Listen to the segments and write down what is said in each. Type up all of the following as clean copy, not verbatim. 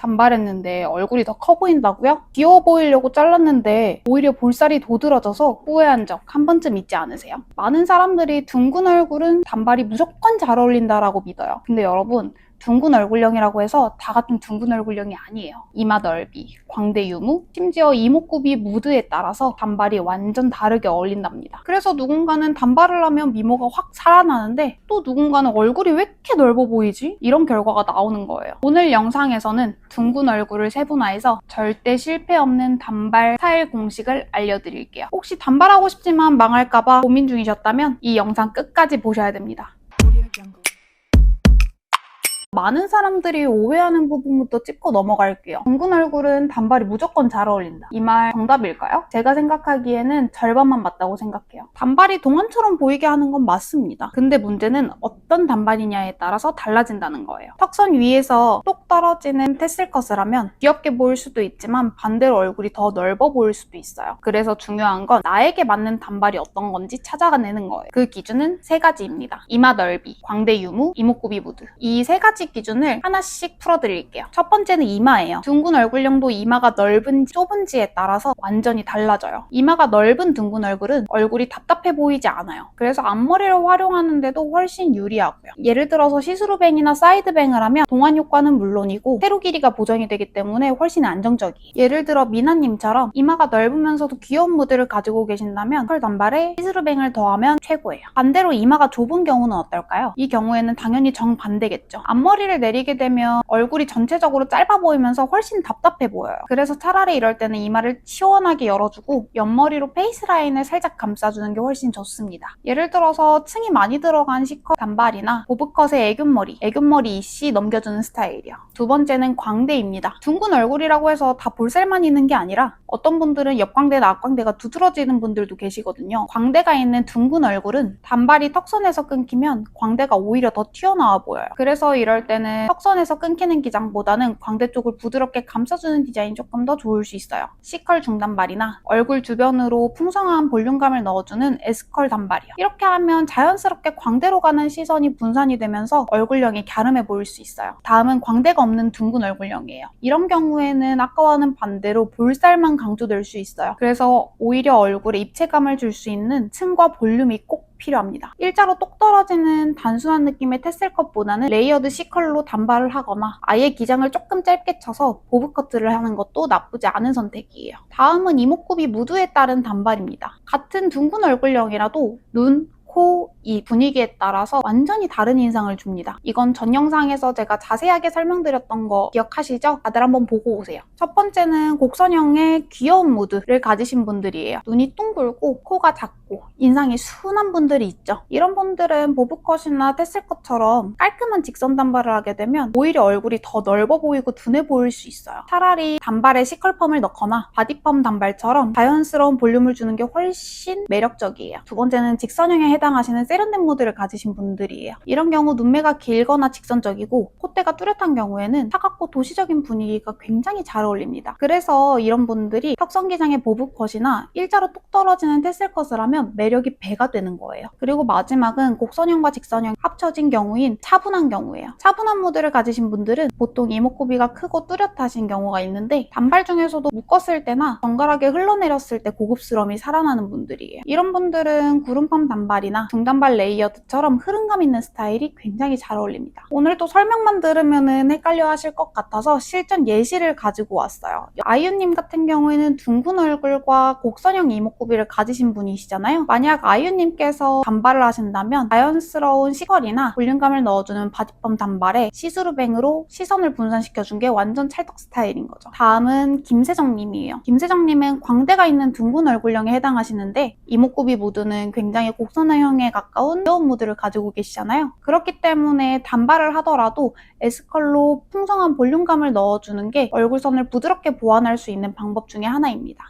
단발했는데 얼굴이 더 커 보인다고요? 귀여워 보이려고 잘랐는데 오히려 볼살이 도드라져서 후회한 적 한 번쯤 있지 않으세요? 많은 사람들이 둥근 얼굴은 단발이 무조건 잘 어울린다라고 믿어요. 근데 여러분, 둥근 얼굴형이라고 해서 다 같은 둥근 얼굴형이 아니에요. 이마 넓이, 광대 유무, 심지어 이목구비 무드에 따라서 단발이 완전 다르게 어울린답니다. 그래서 누군가는 단발을 하면 미모가 확 살아나는데 또 누군가는 얼굴이 왜 이렇게 넓어 보이지? 이런 결과가 나오는 거예요. 오늘 영상에서는 둥근 얼굴을 세분화해서 절대 실패 없는 단발 스타일 공식을 알려드릴게요. 혹시 단발하고 싶지만 망할까봐 고민 중이셨다면 이 영상 끝까지 보셔야 됩니다. 많은 사람들이 오해하는 부분부터 짚고 넘어갈게요. 둥근 얼굴은 단발이 무조건 잘 어울린다. 이 말 정답일까요? 제가 생각하기에는 절반만 맞다고 생각해요. 단발이 동안처럼 보이게 하는 건 맞습니다. 근데 문제는 어떤 단발이냐에 따라서 달라진다는 거예요. 턱선 위에서 똑 떨어지는 테슬컷을 하면 귀엽게 보일 수도 있지만 반대로 얼굴이 더 넓어 보일 수도 있어요. 그래서 중요한 건 나에게 맞는 단발이 어떤 건지 찾아내는 거예요. 그 기준은 세 가지입니다. 이마 넓이, 광대 유무, 이목구비 무드. 이 세 가지 기준을 하나씩 풀어드릴게요. 첫 번째는 이마예요. 둥근 얼굴형도 이마가 넓은지 좁은지에 따라서 완전히 달라져요. 이마가 넓은 둥근 얼굴은 얼굴이 답답해 보이지 않아요. 그래서 앞머리를 활용하는데도 훨씬 유리하고요. 예를 들어서 시스루뱅이나 사이드뱅을 하면 동안 효과는 물론이고 세로 길이가 보정이 되기 때문에 훨씬 안정적이에요. 예를 들어 미나님처럼 이마가 넓으면서도 귀여운 무드를 가지고 계신다면 컬 단발에 시스루뱅을 더하면 최고예요. 반대로 이마가 좁은 경우는 어떨까요? 이 경우에는 당연히 정반대겠죠. 앞머리를 내리게 되면 얼굴이 전체적으로 짧아 보이면서 훨씬 답답해 보여요. 그래서 차라리 이럴 때는 이마를 시원하게 열어주고 옆머리로 페이스 라인을 살짝 감싸주는 게 훨씬 좋습니다. 예를 들어서 층이 많이 들어간 C컷 단발이나 보브컷의 애교머리 이씨 넘겨주는 스타일이요. 두 번째는 광대입니다. 둥근 얼굴이라고 해서 다 볼살만 있는 게 아니라 어떤 분들은 옆광대나 앞광대가 두드러지는 분들도 계시거든요. 광대가 있는 둥근 얼굴은 단발이 턱선에서 끊기면 광대가 오히려 더 튀어나와 보여요. 그래서 이럴 때는 턱선에서 끊기는 기장보다는 광대 쪽을 부드럽게 감싸주는 디자인이 조금 더 좋을 수 있어요. C컬 중단발이나 얼굴 주변으로 풍성한 볼륨감을 넣어주는 S컬 단발이요. 이렇게 하면 자연스럽게 광대로 가는 시선이 분산이 되면서 얼굴형이 갸름해 보일 수 있어요. 다음은 광대가 없는 둥근 얼굴형이에요. 이런 경우에는 아까와는 반대로 볼살만 강조될 수 있어요. 그래서 오히려 얼굴에 입체감을 줄 수 있는 층과 볼륨이 꼭 필요합니다. 일자로 똑 떨어지는 단순한 느낌의 테슬컷보다는 레이어드 C컬로 단발을 하거나 아예 기장을 조금 짧게 쳐서 보브커트를 하는 것도 나쁘지 않은 선택이에요. 다음은 이목구비 무드에 따른 단발입니다. 같은 둥근 얼굴형이라도 눈, 코, 이 분위기에 따라서 완전히 다른 인상을 줍니다. 이건 전 영상에서 제가 자세하게 설명드렸던 거 기억하시죠? 다들 한번 보고 오세요. 첫 번째는 곡선형의 귀여운 무드를 가지신 분들이에요. 눈이 둥글고 코가 작고 인상이 순한 분들이 있죠. 이런 분들은 보브컷이나 테슬컷처럼 깔끔한 직선 단발을 하게 되면 오히려 얼굴이 더 넓어 보이고 둔해 보일 수 있어요. 차라리 단발에 C컬펌을 넣거나 바디펌 단발처럼 자연스러운 볼륨을 주는 게 훨씬 매력적이에요. 두 번째는 직선형에 해당하시는 세련된 무드를 가지신 분들이에요. 이런 경우 눈매가 길거나 직선적이고 콧대가 뚜렷한 경우에는 차갑고 도시적인 분위기가 굉장히 잘 어울립니다. 그래서 이런 분들이 턱선 기장의 보브컷이나 일자로 뚝 떨어지는 테슬컷을 하면 매력이 배가 되는 거예요. 그리고 마지막은 곡선형과 직선형 합쳐진 경우인 차분한 경우예요. 차분한 무드를 가지신 분들은 보통 이목구비가 크고 뚜렷하신 경우가 있는데 단발 중에서도 묶었을 때나 정갈하게 흘러내렸을 때 고급스러움이 살아나는 분들이에요. 이런 분들은 구름펌 단발이나 중단발 레이어드처럼 흐름감 있는 스타일이 굉장히 잘 어울립니다. 오늘 또 설명만 들으면 헷갈려 하실 것 같아서 실전 예시를 가지고 왔어요. 아이유님 같은 경우에는 둥근 얼굴과 곡선형 이목구비를 가지신 분이시잖아요. 만약 아이유님께서 단발을 하신다면 자연스러운 C컬이나 볼륨감을 넣어주는 바디펌 단발에 시스루뱅으로 시선을 분산시켜준 게 완전 찰떡 스타일인 거죠. 다음은 김세정님이에요. 김세정님은 광대가 있는 둥근 얼굴형에 해당하시는데 이목구비 무드는 굉장히 곡선형에 가까운 귀여운 무드를 가지고 계시잖아요. 그렇기 때문에 단발을 하더라도 S컬로 풍성한 볼륨감을 넣어주는 게 얼굴선을 부드럽게 보완할 수 있는 방법 중에 하나입니다.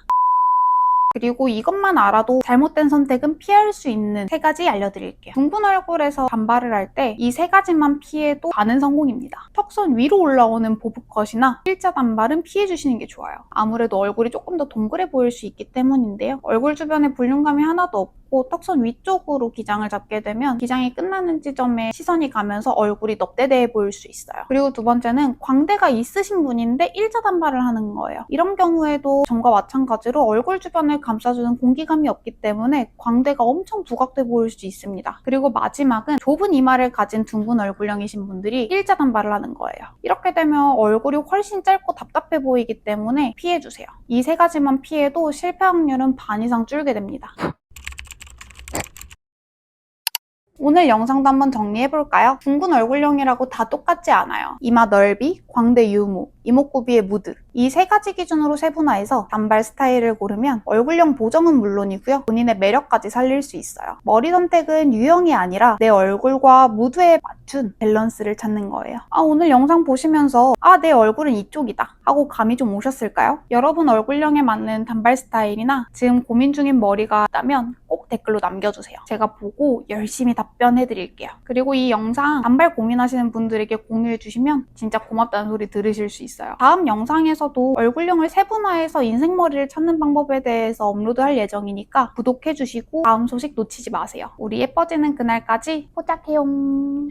그리고 이것만 알아도 잘못된 선택은 피할 수 있는 세 가지 알려드릴게요. 둥근 얼굴에서 단발을 할 때 이 세 가지만 피해도 반은 성공입니다. 턱선 위로 올라오는 보브컷이나 일자 단발은 피해주시는 게 좋아요. 아무래도 얼굴이 조금 더 동그래 보일 수 있기 때문인데요. 얼굴 주변에 볼륨감이 하나도 없고 잡고 턱선 위쪽으로 기장을 잡게 되면 기장이 끝나는 지점에 시선이 가면서 얼굴이 넙대대해 보일 수 있어요. 그리고 두 번째는 광대가 있으신 분인데 일자 단발을 하는 거예요. 이런 경우에도 전과 마찬가지로 얼굴 주변을 감싸주는 공기감이 없기 때문에 광대가 엄청 부각돼 보일 수 있습니다. 그리고 마지막은 좁은 이마를 가진 둥근 얼굴형이신 분들이 일자 단발을 하는 거예요. 이렇게 되면 얼굴이 훨씬 짧고 답답해 보이기 때문에 피해주세요. 이 세 가지만 피해도 실패 확률은 반 이상 줄게 됩니다. 오늘 영상도 한번 정리해볼까요? 둥근 얼굴형이라고 다 똑같지 않아요. 이마 넓이, 광대 유무, 이목구비의 무드 이 세 가지 기준으로 세분화해서 단발 스타일을 고르면 얼굴형 보정은 물론이고요. 본인의 매력까지 살릴 수 있어요. 머리 선택은 유형이 아니라 내 얼굴과 무드에 맞춘 밸런스를 찾는 거예요. 오늘 영상 보시면서 내 얼굴은 이쪽이다 하고 감이 좀 오셨을까요? 여러분 얼굴형에 맞는 단발 스타일이나 지금 고민 중인 머리가 있다면 꼭 댓글로 남겨주세요. 제가 보고 열심히 답변해드릴게요. 그리고 이 영상 단발 고민하시는 분들에게 공유해주시면 진짜 고맙다는 소리 들으실 수 있어요. 다음 영상에서도 얼굴형을 세분화해서 인생머리를 찾는 방법에 대해서 업로드할 예정이니까 구독해주시고 다음 소식 놓치지 마세요. 우리 예뻐지는 그날까지 포착해용.